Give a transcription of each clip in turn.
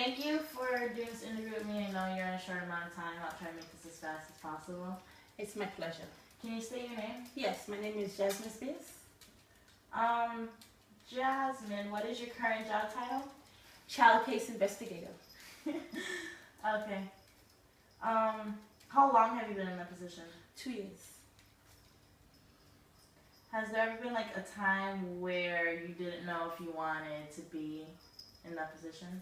thank you for doing this interview with me. I know you're in a short amount of time. I'll try to make this as fast as possible. It's my pleasure. Can you state your name? Yes, my name is Jasmin Spear. Jasmine, what is your current job title? Child case investigator. Okay. How long have you been in that position? 2 years. Has there ever been like a time where you didn't know if you wanted to be in that position?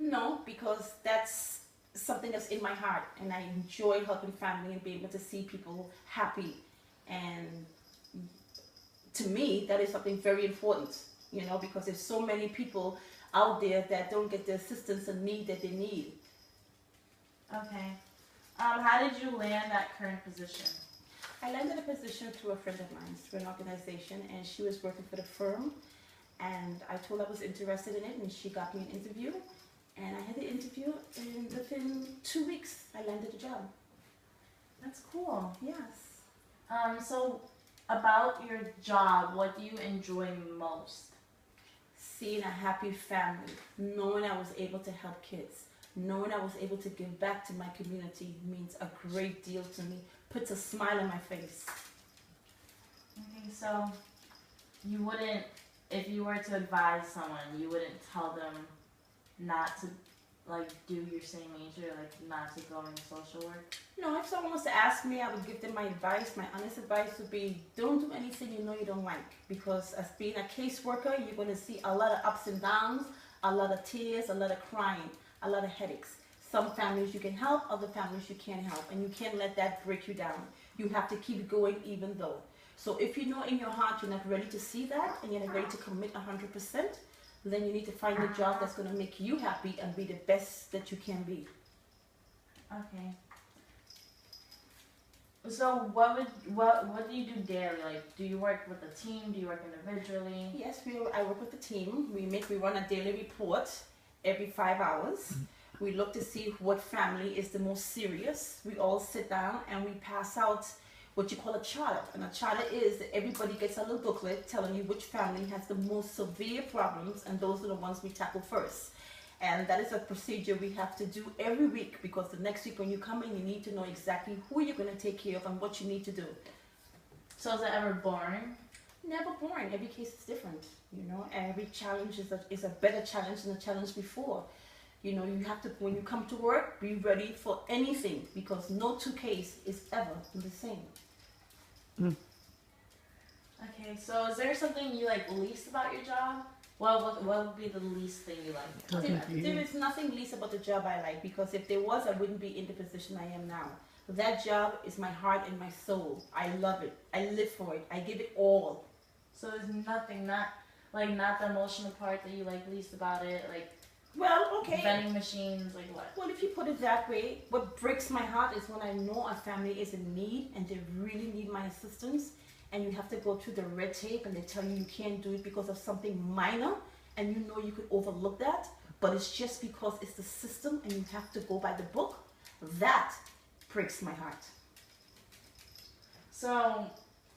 No, because that's something that's in my heart, and I enjoy helping family and being able to see people happy. And to me, that is something very important, you know, because there's so many people out there that don't get the assistance and need that they need. Okay. How did you land that current position? I landed a position through a friend of mine, through an organization, and she was working for the firm, and I told her I was interested in it, and she got me an interview, and I had the interview, and within 2 weeks, I landed the job. That's cool. Yes. So about your job, what do you enjoy most? Seeing a happy family, knowing I was able to help kids, knowing I was able to give back to my community means a great deal to me. Puts a smile on my face. Okay, so you wouldn't, if you were to advise someone, you wouldn't tell them not to like do your same major, like not to go into social work? No, if someone was to ask me, I would give them my advice. My honest advice would be, don't do anything you know you don't like. Because as being a caseworker, you're going to see a lot of ups and downs, a lot of tears, a lot of crying, a lot of headaches. Some families you can help, other families you can't help, and you can't let that break you down. You have to keep going even though. So if you know in your heart you're not ready to see that, and you're not ready to commit 100%, then you need to find a job that's going to make you happy and be the best that you can be. Okay. So what do you do daily? Like, do you work with a team? Do you work individually? Yes, I work with the team. We run a daily report every 5 hours. We look to see what family is the most serious. We all sit down and we pass out what you call a charter. And a charter is that everybody gets a little booklet telling you which family has the most severe problems, and those are the ones we tackle first. And that is a procedure we have to do every week, because the next week when you come in, you need to know exactly who you're going to take care of and what you need to do. So is it ever boring? Never boring. Every case is different, you know. Every challenge is a better challenge than the challenge before. You know, you have to, when you come to work, be ready for anything, because no two case is ever the same. Okay, so is there something you like least about your job? What would be the least thing you like? There is nothing least about the job I like, because if there was, I wouldn't be in the position I am now. That job is my heart and my soul. I love it. I live for it. I give it all. So there's nothing, not the emotional part that you like least about it, like. Well, okay. Vending machines, like what? Well, if you put it that way, what breaks my heart is when I know a family is in need and they really need my assistance, and you have to go through the red tape and they tell you you can't do it because of something minor, and you know you could overlook that, but it's just because it's the system and you have to go by the book. That breaks my heart. So,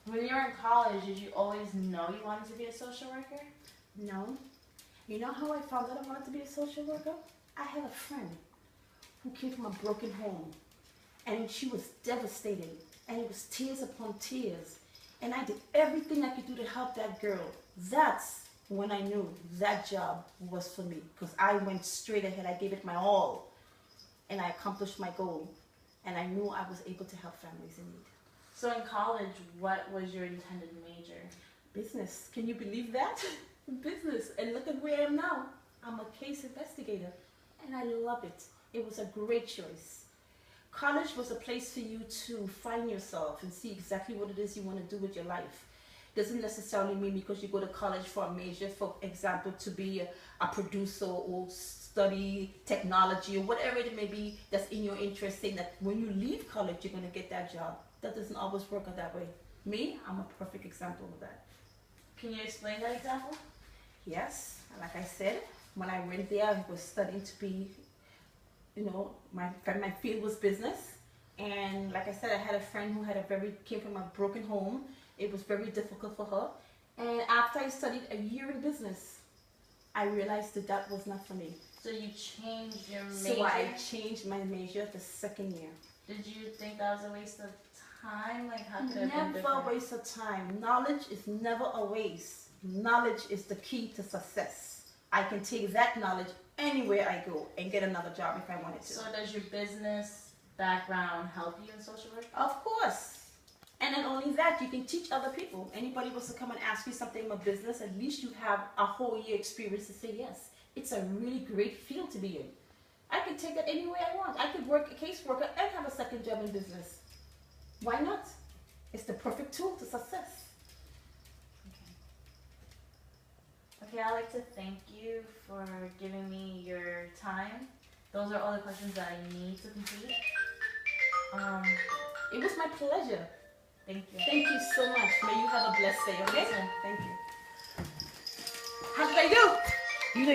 when you were in college, did you always know you wanted to be a social worker? No. You know how I found out I wanted to be a social worker? I had a friend who came from a broken home, and she was devastated, and it was tears upon tears, and I did everything I could do to help that girl. That's when I knew that job was for me, because I went straight ahead. I gave it my all, and I accomplished my goal, and I knew I was able to help families in need. So in college, what was your intended major? Business. Can you believe that? Business. And look at where I am now. I'm a case investigator, and I love it. It was a great choice. College was a place for you to find yourself and see exactly what it is you want to do with your life. Doesn't necessarily mean because you go to college for a major, for example, to be a producer or study technology or whatever it may be that's in your interest, saying that when you leave college you're going to get that job. That doesn't always work out that way. Me, I'm a perfect example of that. Can you explain that example? Yes, like I said, when I went there, I was studying to be, you know, my field was business. And like I said, I had a friend who came from a broken home. It was very difficult for her. And after I studied a year in business, I realized that was not for me. So you changed your major? So I changed my major the second year. Did you think that was a waste of time? Like, how could it have been Never different? a waste of time. Knowledge is never a waste. Knowledge is the key to success. I can take that knowledge anywhere I go and get another job if I wanted to. So does your business background help you in social work? Of course. And not only that, you can teach other people. Anybody wants to come and ask you something about business, at least you have a whole year experience to say yes. It's a really great field to be in. I can take it anywhere I want. I could work a caseworker and have a second job in business. Why not? It's the perfect tool to success. Okay, I'd like to thank you for giving me your time. Those are all the questions that I need to complete. It was my pleasure. Thank you. Thank you so much. May you have a blessed day, okay? Yes, sir. Thank you. How did I do? You did